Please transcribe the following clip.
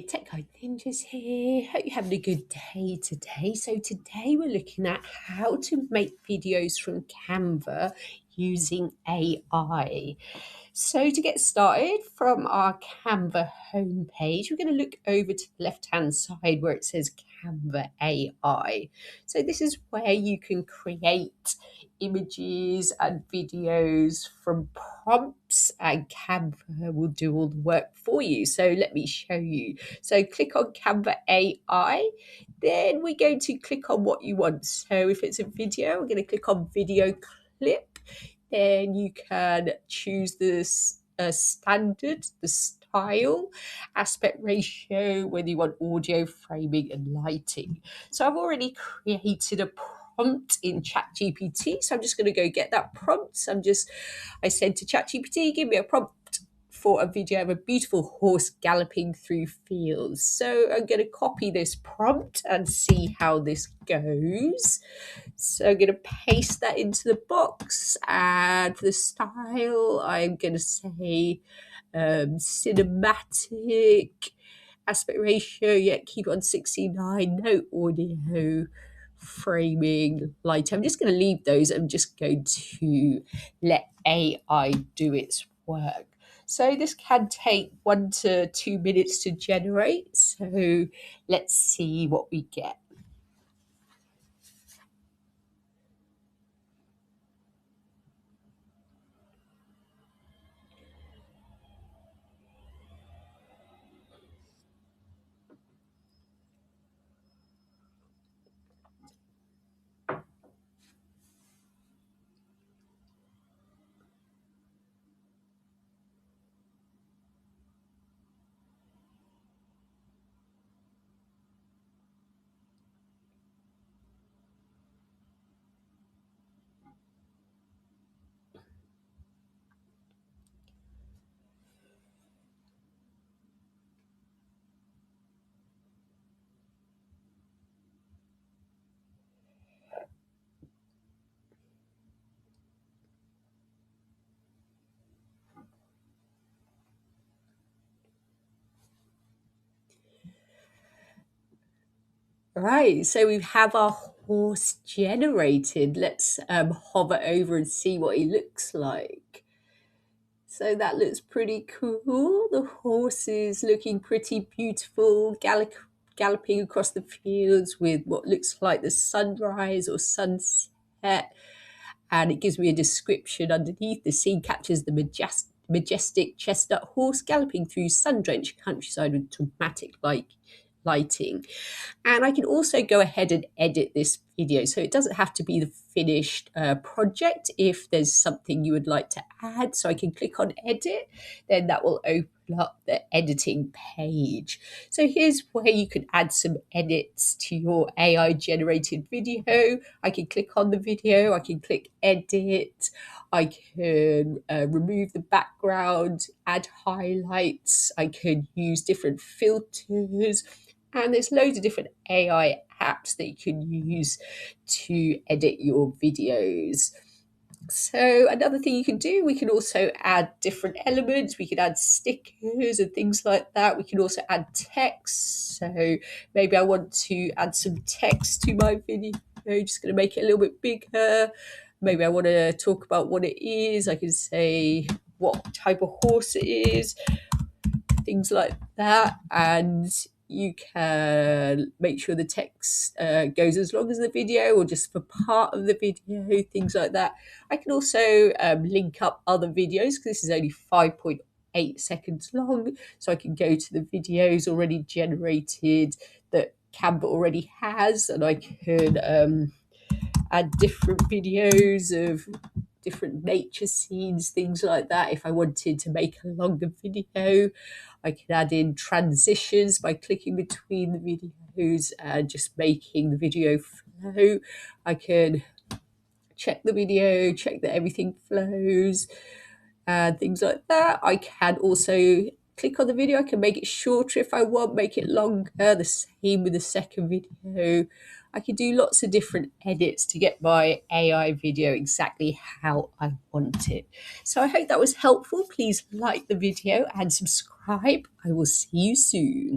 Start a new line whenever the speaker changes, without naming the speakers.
Tech Guide Ninjas here. Hope you're having a good day today. So today we're looking at how to make videos from Canva using AI. So to get started, from our Canva homepage, we're going to look over to the left-hand side where it says Canva AI. So this is where you can create images and videos from prompts, and Canva will do all the work for you. So let me show you. So click on Canva AI, then we're going to click on what you want. So if it's a video, we're going to click on video clip. Then you can choose this standard, the style, aspect ratio, whether you want audio, framing, and lighting. So I've already created a prompt in ChatGPT, so I'm just going to go get that prompt. I said to ChatGPT, give me a prompt for a video of a beautiful horse galloping through fields. So I'm going to copy this prompt and see how this goes. So I'm going to paste that into the box, and for the style, I'm going to say cinematic, aspect ratio, keep it on 69, no audio, framing, light. I'm just going to leave those. I'm just going to let AI do its work. So this can take 1 to 2 minutes to generate. So let's see what we get. Right, so we have our horse generated. Let's hover over and see what he looks like. So that looks pretty cool. The horse is looking pretty beautiful, galloping across the fields with what looks like the sunrise or sunset. And it gives me a description underneath. The scene captures the majestic chestnut horse galloping through sun-drenched countryside with dramatic lighting. And I can also go ahead and edit this video, so it doesn't have to be the finished project. If there's something you would like to add, so I can click on edit, then that will open up the editing page. So here's where you can add some edits to your AI generated video. I can click on the video, I can click edit, I can remove the background, add highlights, I can use different filters, and there's loads of different AI apps that you can use to edit your videos. So another thing you can do, we can also add different elements. We can add stickers and things like that. We can also add text. So maybe I want to add some text to my video. Just going to make it a little bit bigger. Maybe I want to talk about what it is. I can say what type of horse it is, things like that. And you can make sure the text goes as long as the video or just for part of the video, things like that. I can also link up other videos because this is only 5.8 seconds long. So I can go to the videos already generated that Canva already has, and I can add different videos of different nature scenes, things like that. If I wanted to make a longer video, I can add in transitions by clicking between the videos and just making the video flow. I can check the video, check that everything flows, and things like that. I can also click on the video. I can make it shorter if I want, make it longer. The same with the second video. I can do lots of different edits to get my AI video exactly how I want it. So I hope that was helpful. Please like the video and subscribe. I will see you soon.